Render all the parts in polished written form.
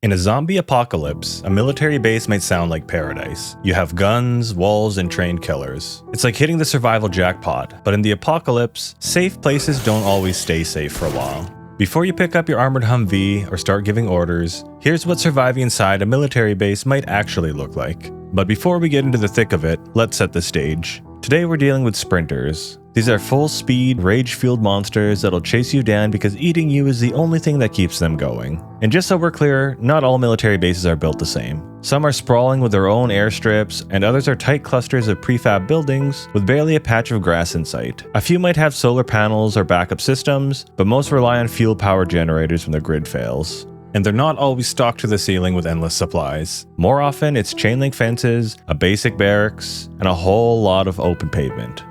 In a zombie apocalypse, a military base might sound like paradise. You have guns, walls, and trained killers. It's like hitting the survival jackpot, but in the apocalypse, safe places don't always stay safe for a while. Before you pick up your armored Humvee or start giving orders, here's what surviving inside a military base might actually look like. But before we get into the thick of it, let's set the stage. Today we're dealing with sprinters. These are full-speed, rage-fueled monsters that'll chase you down because eating you is the only thing that keeps them going. And just so we're clear, not all military bases are built the same. Some are sprawling with their own airstrips, and others are tight clusters of prefab buildings with barely a patch of grass in sight. A few might have solar panels or backup systems, but most rely on fuel power generators when the grid fails. And they're not always stocked to the ceiling with endless supplies. More often, it's chain link fences, a basic barracks, and a whole lot of open pavement.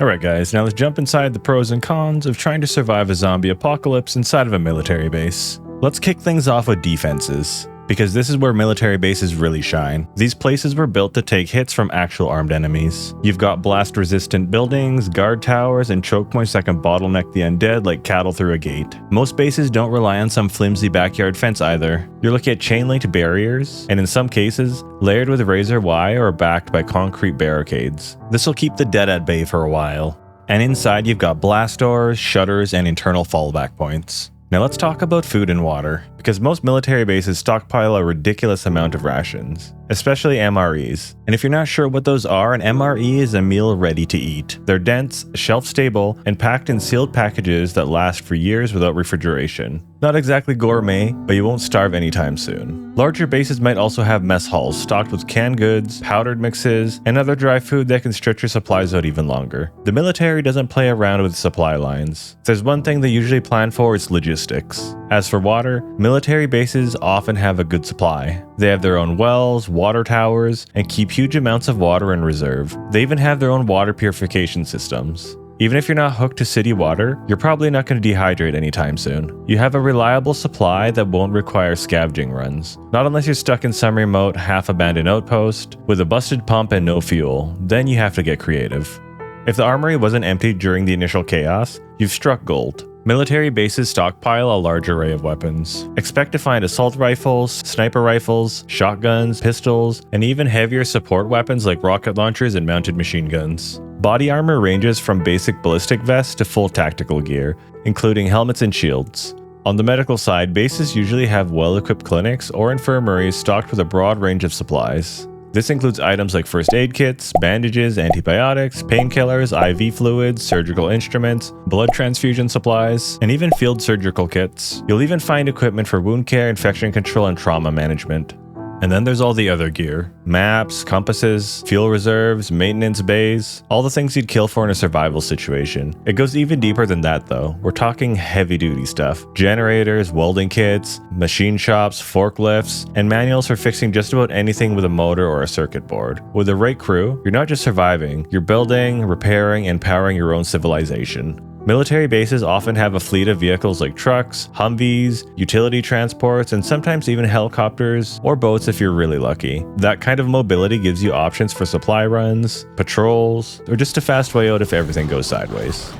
Alright guys, now let's jump inside the pros and cons of trying to survive a zombie apocalypse inside of a military base. Let's kick things off with defenses, because this is where military bases really shine. These places were built to take hits from actual armed enemies. You've got blast-resistant buildings, guard towers, and choke points that can bottleneck the undead like cattle through a gate. Most bases don't rely on some flimsy backyard fence either. You're looking at chain-linked barriers, and in some cases, layered with razor wire or backed by concrete barricades. This will keep the dead at bay for a while. And inside you've got blast doors, shutters, and internal fallback points. Now let's talk about food and water, because most military bases stockpile a ridiculous amount of rations, especially MREs. And if you're not sure what those are, an MRE is a meal ready to eat. They're dense, shelf-stable, and packed in sealed packages that last for years without refrigeration. Not exactly gourmet, but you won't starve anytime soon. Larger bases might also have mess halls stocked with canned goods, powdered mixes, and other dry food that can stretch your supplies out even longer. The military doesn't play around with supply lines. If there's one thing they usually plan for, it's logistics. As for water, military bases often have a good supply. They have their own wells, water towers, and keep huge amounts of water in reserve. They even have their own water purification systems. Even if you're not hooked to city water, you're probably not going to dehydrate anytime soon. You have a reliable supply that won't require scavenging runs. Not unless you're stuck in some remote, half-abandoned outpost with a busted pump and no fuel. Then you have to get creative. If the armory wasn't emptied during the initial chaos, you've struck gold. Military bases stockpile a large array of weapons. Expect to find assault rifles, sniper rifles, shotguns, pistols, and even heavier support weapons like rocket launchers and mounted machine guns. Body armor ranges from basic ballistic vests to full tactical gear, including helmets and shields. On the medical side, bases usually have well-equipped clinics or infirmaries stocked with a broad range of supplies. This includes items like first aid kits, bandages, antibiotics, painkillers, IV fluids, surgical instruments, blood transfusion supplies, and even field surgical kits. You'll even find equipment for wound care, infection control, and trauma management. And then there's all the other gear. Maps, compasses, fuel reserves, maintenance bays, all the things you'd kill for in a survival situation. It goes even deeper than that though. We're talking heavy duty stuff. Generators, welding kits, machine shops, forklifts, and manuals for fixing just about anything with a motor or a circuit board. With the right crew, you're not just surviving, you're building, repairing, and powering your own civilization. Military bases often have a fleet of vehicles like trucks, Humvees, utility transports, and sometimes even helicopters or boats if you're really lucky. That kind of mobility gives you options for supply runs, patrols, or just a fast way out if everything goes sideways.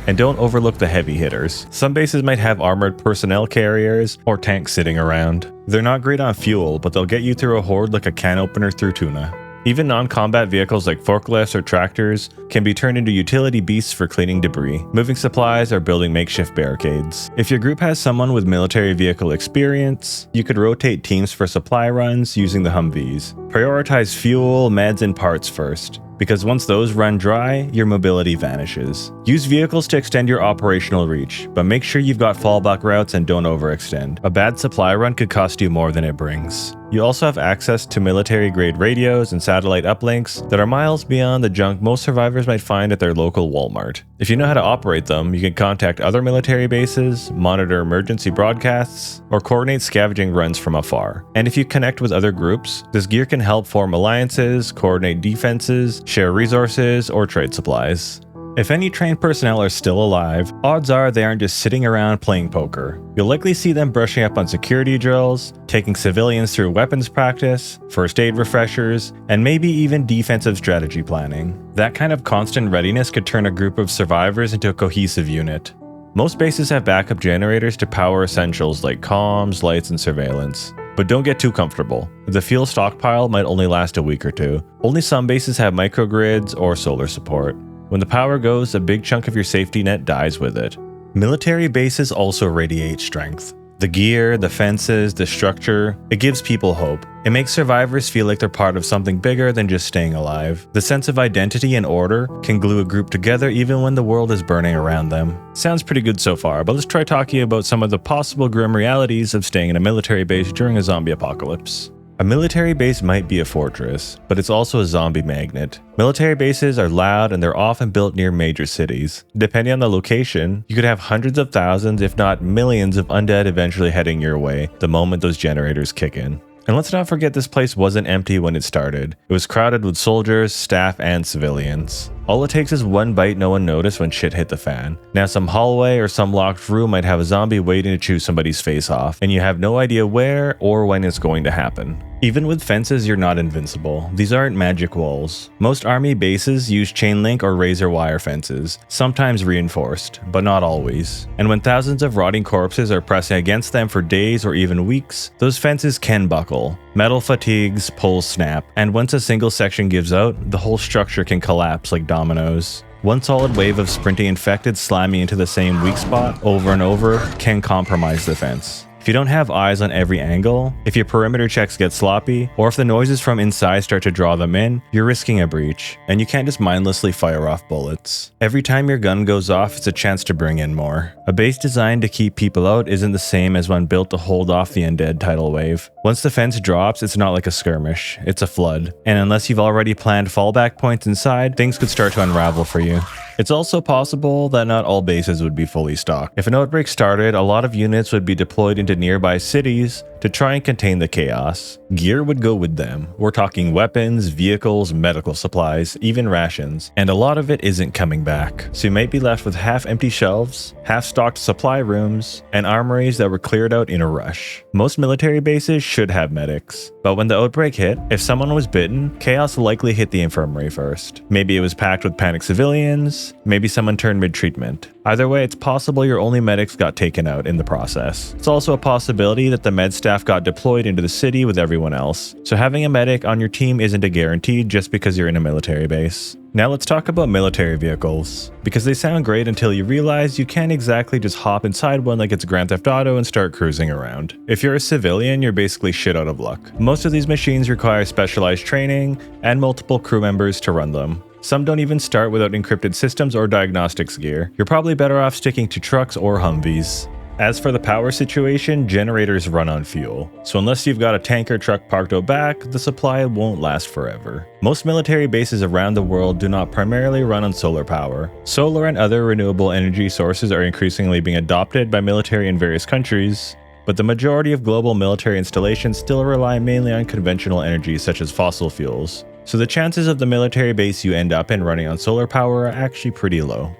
And don't overlook the heavy hitters. Some bases might have armored personnel carriers or tanks sitting around. They're not great on fuel, but they'll get you through a horde like a can opener through tuna. Even non-combat vehicles like forklifts or tractors can be turned into utility beasts for cleaning debris, moving supplies, or building makeshift barricades. If your group has someone with military vehicle experience, you could rotate teams for supply runs using the Humvees. Prioritize fuel, meds, and parts first, because once those run dry, your mobility vanishes. Use vehicles to extend your operational reach, but make sure you've got fallback routes and don't overextend. A bad supply run could cost you more than it brings. You also have access to military-grade radios and satellite uplinks that are miles beyond the junk most survivors might find at their local Walmart. If you know how to operate them, you can contact other military bases, monitor emergency broadcasts, or coordinate scavenging runs from afar. And if you connect with other groups, this gear can help form alliances, coordinate defenses, share resources, or trade supplies. If any trained personnel are still alive, odds are they aren't just sitting around playing poker. You'll likely see them brushing up on security drills, taking civilians through weapons practice, first aid refreshers, and maybe even defensive strategy planning. That kind of constant readiness could turn a group of survivors into a cohesive unit. Most bases have backup generators to power essentials like comms, lights, and surveillance. But don't get too comfortable. The fuel stockpile might only last a week or two. Only some bases have microgrids or solar support. When the power goes, a big chunk of your safety net dies with it. Military bases also radiate strength. The gear, the fences, the structure, it gives people hope. It makes survivors feel like they're part of something bigger than just staying alive. The sense of identity and order can glue a group together even when the world is burning around them. Sounds pretty good so far, but let's try talking about some of the possible grim realities of staying in a military base during a zombie apocalypse. A military base might be a fortress, but it's also a zombie magnet. Military bases are loud and they're often built near major cities. Depending on the location, you could have hundreds of thousands, if not millions, of undead eventually heading your way the moment those generators kick in. And let's not forget this place wasn't empty when it started. It was crowded with soldiers, staff, and civilians. All it takes is one bite no one noticed when shit hit the fan. Now some hallway or some locked room might have a zombie waiting to chew somebody's face off, and you have no idea where or when it's going to happen. Even with fences, you're not invincible. These aren't magic walls. Most army bases use chain link or razor wire fences, sometimes reinforced, but not always. And when thousands of rotting corpses are pressing against them for days or even weeks, those fences can buckle. Metal fatigues, poles snap, and once a single section gives out, the whole structure can collapse like dominoes. One solid wave of sprinting infected slamming into the same weak spot over and over can compromise the fence. If you don't have eyes on every angle, if your perimeter checks get sloppy, or if the noises from inside start to draw them in, you're risking a breach, and you can't just mindlessly fire off bullets. Every time your gun goes off, it's a chance to bring in more. A base designed to keep people out isn't the same as one built to hold off the undead tidal wave. Once the fence drops, it's not like a skirmish, it's a flood. And unless you've already planned fallback points inside, things could start to unravel for you. It's also possible that not all bases would be fully stocked. If an outbreak started, a lot of units would be deployed into nearby cities to try and contain the chaos. Gear would go with them. We're talking weapons, vehicles, medical supplies, even rations, and a lot of it isn't coming back. So you might be left with half-empty shelves, half-stocked supply rooms, and armories that were cleared out in a rush. Most military bases should have medics, but when the outbreak hit, if someone was bitten, chaos likely hit the infirmary first. Maybe it was packed with panicked civilians, maybe someone turned mid-treatment. Either way, it's possible your only medics got taken out in the process. It's also a possibility that the med staff got deployed into the city with everyone else, so having a medic on your team isn't a guarantee just because you're in a military base. Now let's talk about military vehicles, because they sound great until you realize you can't exactly just hop inside one like it's Grand Theft Auto and start cruising around. If you're a civilian, you're basically shit out of luck. Most of these machines require specialized training and multiple crew members to run them. Some don't even start without encrypted systems or diagnostics gear. You're probably better off sticking to trucks or Humvees. As for the power situation, generators run on fuel, so unless you've got a tanker truck parked out back, the supply won't last forever. Most military bases around the world do not primarily run on solar power. Solar and other renewable energy sources are increasingly being adopted by military in various countries, but the majority of global military installations still rely mainly on conventional energy such as fossil fuels. So the chances of the military base you end up in running on solar power are actually pretty low.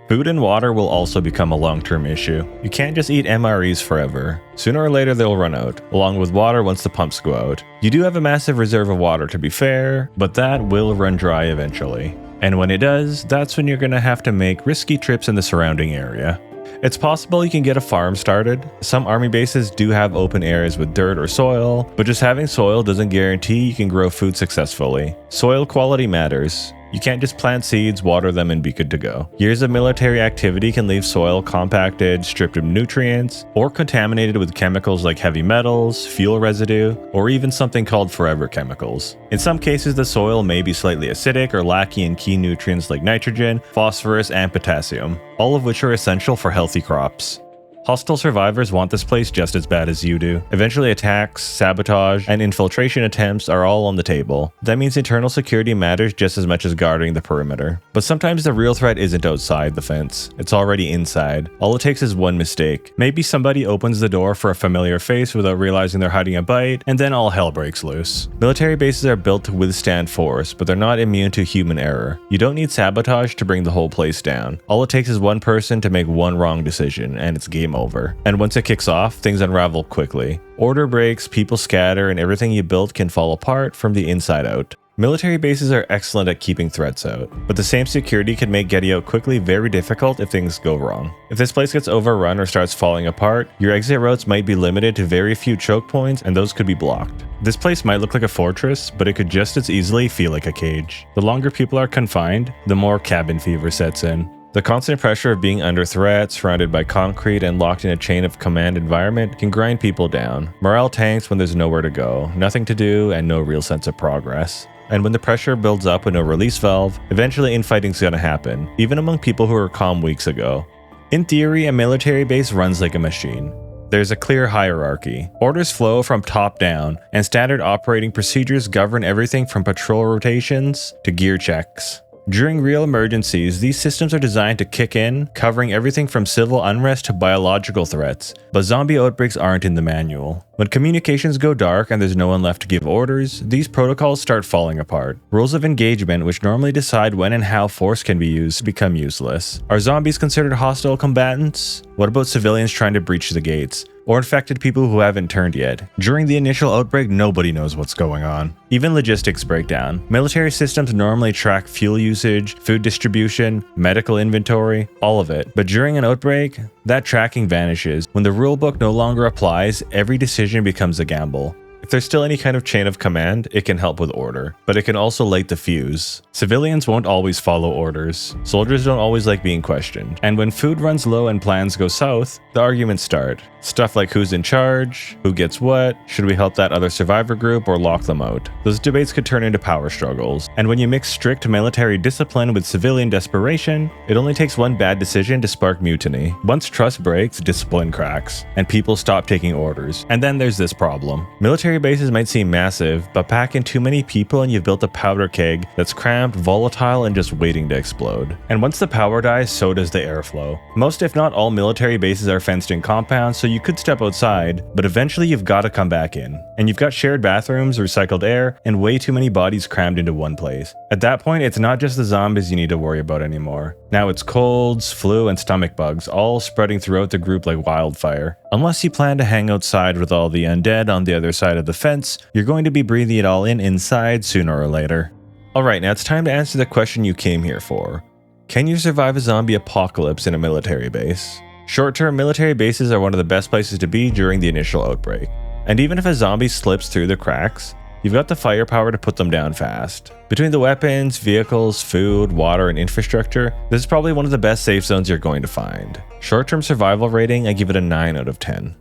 Food and water will also become a long-term issue. You can't just eat MREs forever. Sooner or later they'll run out, along with water once the pumps go out. You do have a massive reserve of water to be fair, but that will run dry eventually. And when it does, that's when you're gonna have to make risky trips in the surrounding area. It's possible you can get a farm started. Some army bases do have open areas with dirt or soil, but just having soil doesn't guarantee you can grow food successfully. Soil quality matters. You can't just plant seeds, water them, and be good to go. Years of military activity can leave soil compacted, stripped of nutrients, or contaminated with chemicals like heavy metals, fuel residue, or even something called forever chemicals. In some cases, the soil may be slightly acidic or lacking in key nutrients like nitrogen, phosphorus, and potassium, all of which are essential for healthy crops. Hostile survivors want this place just as bad as you do. Eventually attacks, sabotage, and infiltration attempts are all on the table. That means internal security matters just as much as guarding the perimeter. But sometimes the real threat isn't outside the fence, it's already inside. All it takes is one mistake. Maybe somebody opens the door for a familiar face without realizing they're hiding a bite, and then all hell breaks loose. Military bases are built to withstand force, but they're not immune to human error. You don't need sabotage to bring the whole place down. All it takes is one person to make one wrong decision, and it's game over. And once it kicks off, things unravel quickly. Order breaks, people scatter, and everything you built can fall apart from the inside out. Military bases are excellent at keeping threats out, but the same security can make getting out quickly very difficult if things go wrong. If this place gets overrun or starts falling apart, your exit routes might be limited to very few choke points, and those could be blocked. This place might look like a fortress, but it could just as easily feel like a cage. The longer people are confined, the more cabin fever sets in. The constant pressure of being under threat, surrounded by concrete, and locked in a chain of command environment can grind people down. Morale tanks when there's nowhere to go, nothing to do, and no real sense of progress. And when the pressure builds up with no release valve, eventually infighting's gonna happen, even among people who were calm weeks ago. In theory, a military base runs like a machine. There's a clear hierarchy. Orders flow from top down, and standard operating procedures govern everything from patrol rotations to gear checks. During real emergencies, these systems are designed to kick in, covering everything from civil unrest to biological threats, but zombie outbreaks aren't in the manual. When communications go dark and there's no one left to give orders, these protocols start falling apart. Rules of engagement, which normally decide when and how force can be used, become useless. Are zombies considered hostile combatants? What about civilians trying to breach the gates? Or infected people who haven't turned yet? During the initial outbreak, nobody knows what's going on. Even logistics break down. Military systems normally track fuel usage, food distribution, medical inventory, all of it. But during an outbreak, that tracking vanishes. When the rulebook no longer applies, every decision becomes a gamble. If there's still any kind of chain of command, it can help with order, but it can also light the fuse. Civilians won't always follow orders. Soldiers don't always like being questioned. And when food runs low and plans go south, the arguments start. Stuff like who's in charge, who gets what, should we help that other survivor group or lock them out? Those debates could turn into power struggles. And when you mix strict military discipline with civilian desperation, it only takes one bad decision to spark mutiny. Once trust breaks, discipline cracks, and people stop taking orders. And then there's this problem. Military bases might seem massive, but pack in too many people and you've built a powder keg that's cramped, volatile, and just waiting to explode. And once the power dies, so does the airflow. Most if not all military bases are fenced in compounds, so you could step outside, but eventually you've got to come back in. And you've got shared bathrooms, recycled air, and way too many bodies crammed into one place. At that point, it's not just the zombies you need to worry about anymore. Now it's colds, flu, and stomach bugs, all spreading throughout the group like wildfire. Unless you plan to hang outside with all the undead on the other side of the fence, you're going to be breathing it all in inside sooner or later. Alright, now it's time to answer the question you came here for. Can you survive a zombie apocalypse in a military base? Short-term military bases are one of the best places to be during the initial outbreak. And even if a zombie slips through the cracks, you've got the firepower to put them down fast. Between the weapons, vehicles, food, water, and infrastructure, this is probably one of the best safe zones you're going to find. Short-term survival rating, I give it a 9 out of 10.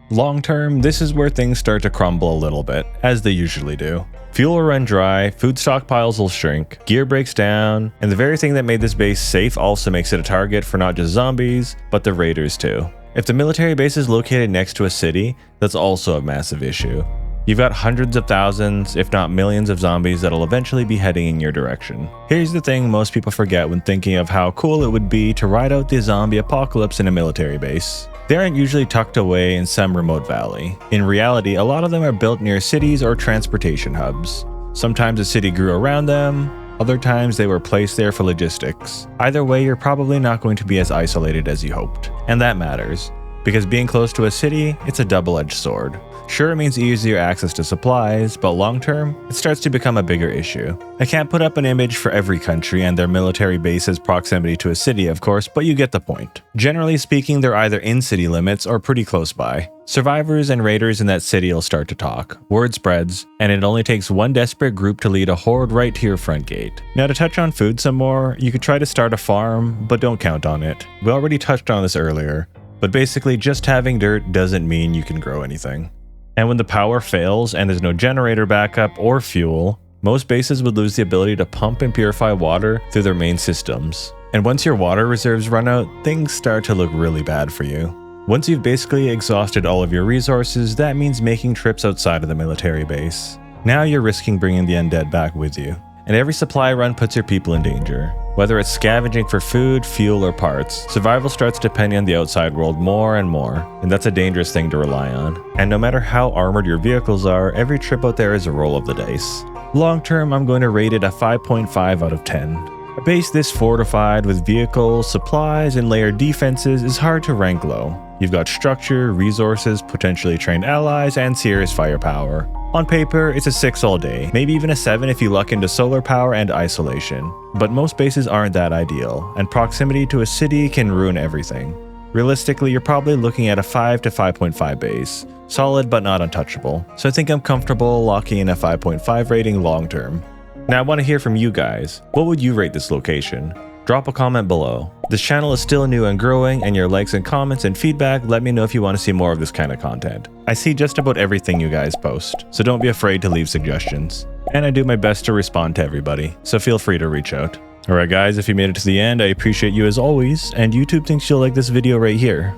Long-term, this is where things start to crumble a little bit, as they usually do. Fuel will run dry, food stockpiles will shrink, gear breaks down, and the very thing that made this base safe also makes it a target for not just zombies, but the raiders too. If the military base is located next to a city, that's also a massive issue. You've got hundreds of thousands, if not millions of zombies that'll eventually be heading in your direction. Here's the thing most people forget when thinking of how cool it would be to ride out the zombie apocalypse in a military base. They aren't usually tucked away in some remote valley. In reality, a lot of them are built near cities or transportation hubs. Sometimes a city grew around them, other times they were placed there for logistics. Either way, you're probably not going to be as isolated as you hoped. And that matters, because being close to a city, it's a double-edged sword. Sure, it means easier access to supplies, but long-term, it starts to become a bigger issue. I can't put up an image for every country and their military base's proximity to a city, of course, but you get the point. Generally speaking, they're either in city limits or pretty close by. Survivors and raiders in that city will start to talk, word spreads, and it only takes one desperate group to lead a horde right to your front gate. Now to touch on food some more, you could try to start a farm, but don't count on it. We already touched on this earlier, but basically just having dirt doesn't mean you can grow anything. And when the power fails and there's no generator backup or fuel, most bases would lose the ability to pump and purify water through their main systems. And once your water reserves run out, things start to look really bad for you. Once you've basically exhausted all of your resources, that means making trips outside of the military base. Now you're risking bringing the undead back with you. And every supply run puts your people in danger. Whether it's scavenging for food, fuel, or parts, survival starts depending on the outside world more and more, and that's a dangerous thing to rely on. And no matter how armored your vehicles are, every trip out there is a roll of the dice. Long term, I'm going to rate it a 5.5 out of 10. A base this fortified with vehicles, supplies, and layered defenses is hard to rank low. You've got structure, resources, potentially trained allies, and serious firepower. On paper, it's a 6 all day, maybe even a 7 if you luck into solar power and isolation. But most bases aren't that ideal, and proximity to a city can ruin everything. Realistically, you're probably looking at a 5 to 5.5 base. Solid but not untouchable. So I think I'm comfortable locking in a 5.5 rating long term. Now I want to hear from you guys. What would you rate this location? Drop a comment below. This channel is still new and growing, and your likes and comments and feedback let me know if you want to see more of this kind of content. I see just about everything you guys post, so don't be afraid to leave suggestions. And I do my best to respond to everybody, so feel free to reach out. Alright guys, if you made it to the end, I appreciate you as always, and YouTube thinks you'll like this video right here.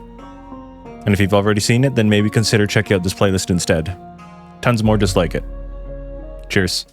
And if you've already seen it, then maybe consider checking out this playlist instead. Tons more just like it. Cheers.